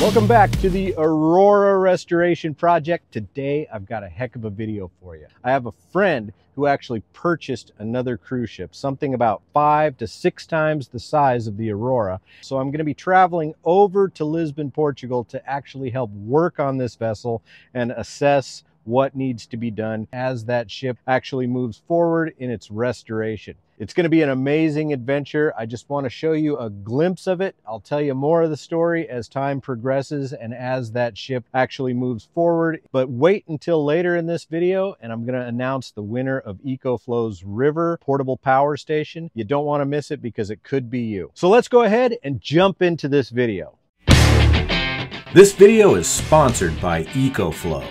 Welcome back to the Aurora Restoration Project. Today, I've got a heck of a video for you. I have a friend who actually purchased another cruise ship, something about 5 to 6 times the size of the Aurora. So I'm going to be traveling over to Lisbon, Portugal to actually help work on this vessel and assess what needs to be done as that ship actually moves forward in its restoration. It's going to be an amazing adventure. I just want to show you a glimpse of it. I'll tell you more of the story as time progresses and as that ship actually moves forward. But wait until later in this video and I'm going to announce the winner of EcoFlow's River Portable Power Station. You don't want to miss it because it could be you. So let's go ahead and jump into this video. This video is sponsored by EcoFlow.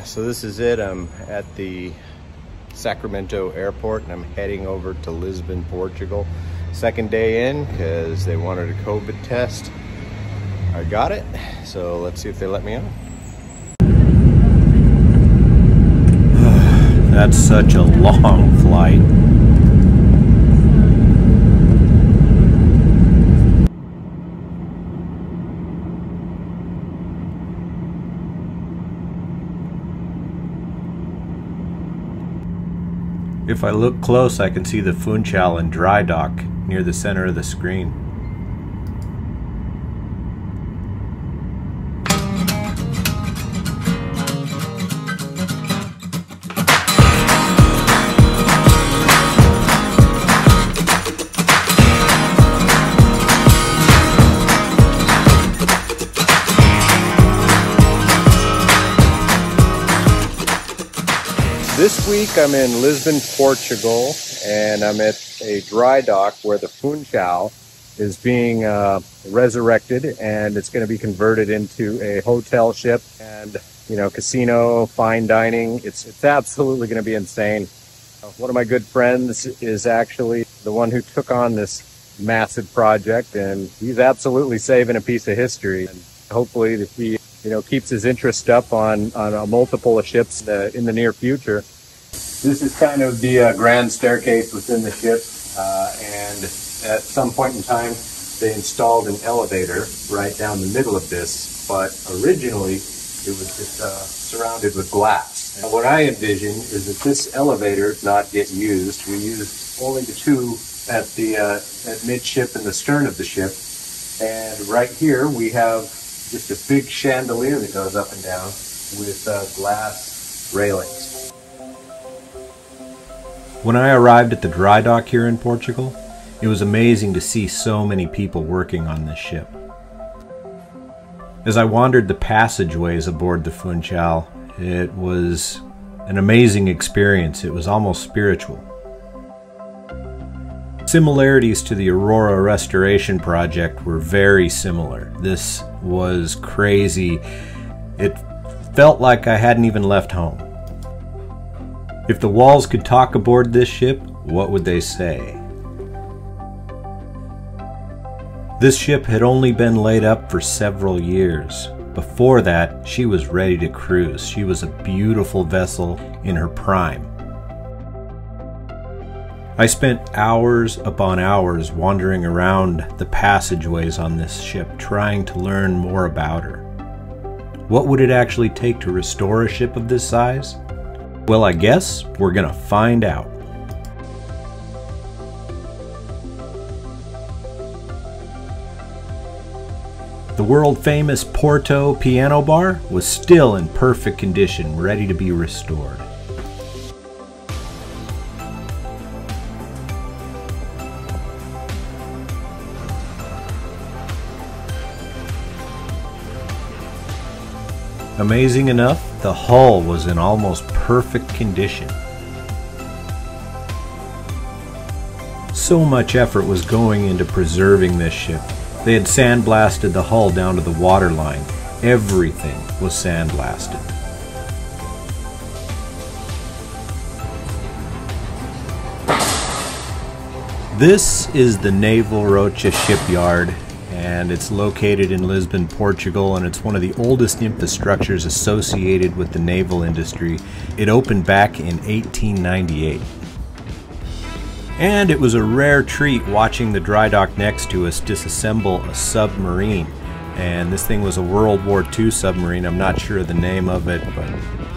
So this is it. I'm at the Sacramento Airport and I'm heading over to Lisbon, Portugal. Second day in because they wanted a COVID test. I got it, so let's see if they let me on. That's such a long flight. If I look close, I can see the Funchal in dry dock near the center of the screen. This week I'm in Lisbon, Portugal, and I'm at a dry dock where the Funchal is being resurrected, and it's going to be converted into a hotel ship and, you know, casino, fine dining. It's absolutely going to be insane. One of my good friends is actually the one who took on this massive project, and he's absolutely saving a piece of history. And hopefully he, you know, keeps his interest up on a multiple of ships in the near future. This is kind of the grand staircase within the ship, and at some point in time they installed an elevator right down the middle of this, but originally it was just surrounded with glass. And what I envision is that this elevator not get used. We use only the two at the at midship and the stern of the ship. And right here we have just a big chandelier that goes up and down with glass railings. When I arrived at the dry dock here in Portugal, it was amazing to see so many people working on this ship. As I wandered the passageways aboard the Funchal, it was an amazing experience. It was almost spiritual. Similarities to the Aurora restoration project were very similar. This was crazy. It felt like I hadn't even left home. If the walls could talk aboard this ship, what would they say? This ship had only been laid up for several years. Before that, she was ready to cruise. She was a beautiful vessel in her prime. I spent hours upon hours wandering around the passageways on this ship, trying to learn more about her. What would it actually take to restore a ship of this size? Well, I guess we're gonna find out. The world-famous Porto piano bar was still in perfect condition, ready to be restored. Amazing enough, the hull was in almost perfect condition. So much effort was going into preserving this ship. They had sandblasted the hull down to the waterline. Everything was sandblasted. This is the Naval Rocha shipyard, and it's located in Lisbon, Portugal, and it's one of the oldest infrastructures associated with the naval industry. It opened back in 1898. And it was a rare treat watching the dry dock next to us disassemble a submarine. And this thing was a World War II submarine. I'm not sure of the name of it, but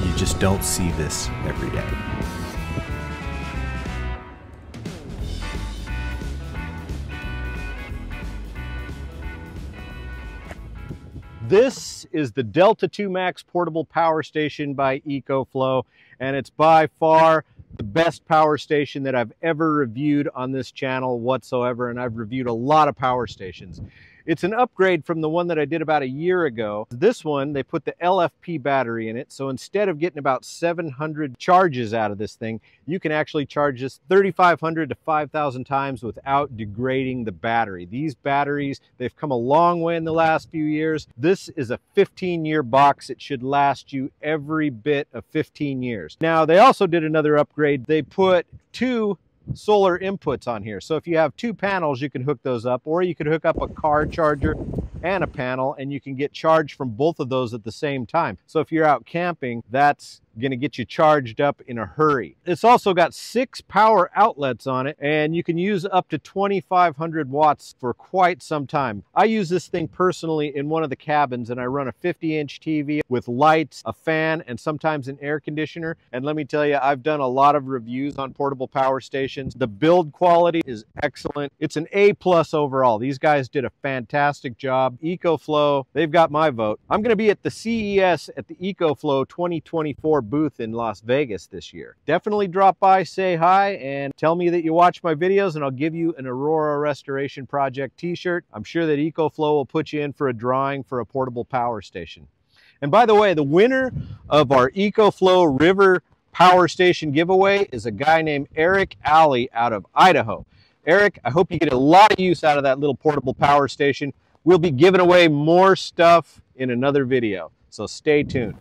you just don't see this every day. This is the Delta II Max portable power station by EcoFlow, and it's by far the best power station that I've ever reviewed on this channel whatsoever, and I've reviewed a lot of power stations. It's an upgrade from the one that I did about a year ago. This one, they put the LFP battery in it, so instead of getting about 700 charges out of this thing, you can actually charge this 3,500 to 5,000 times without degrading the battery. These batteries, they've come a long way in the last few years. This is a 15-year box. It should last you every bit of 15 years. Now, they also did another upgrade. They put two solar inputs on here. So if you have two panels, you can hook those up, or you could hook up a car charger and a panel, and you can get charged from both of those at the same time. So if you're out camping, that's going to get you charged up in a hurry. It's also got 6 power outlets on it, and you can use up to 2,500 watts for quite some time. I use this thing personally in one of the cabins, and I run a 50-inch TV with lights, a fan, and sometimes an air conditioner. And let me tell you, I've done a lot of reviews on portable power stations. The build quality is excellent. It's an A+ overall. These guys did a fantastic job. EcoFlow, they've got my vote. I'm going to be at the CES at the EcoFlow 2024 booth in Las Vegas this year. Definitely drop by, say hi, and tell me that you watch my videos, and I'll give you an Aurora Restoration Project t-shirt. I'm sure that EcoFlow will put you in for a drawing for a portable power station. And by the way, the winner of our EcoFlow River Power Station giveaway is a guy named Eric Alley out of Idaho. Eric, I hope you get a lot of use out of that little portable power station. We'll be giving away more stuff in another video, so stay tuned.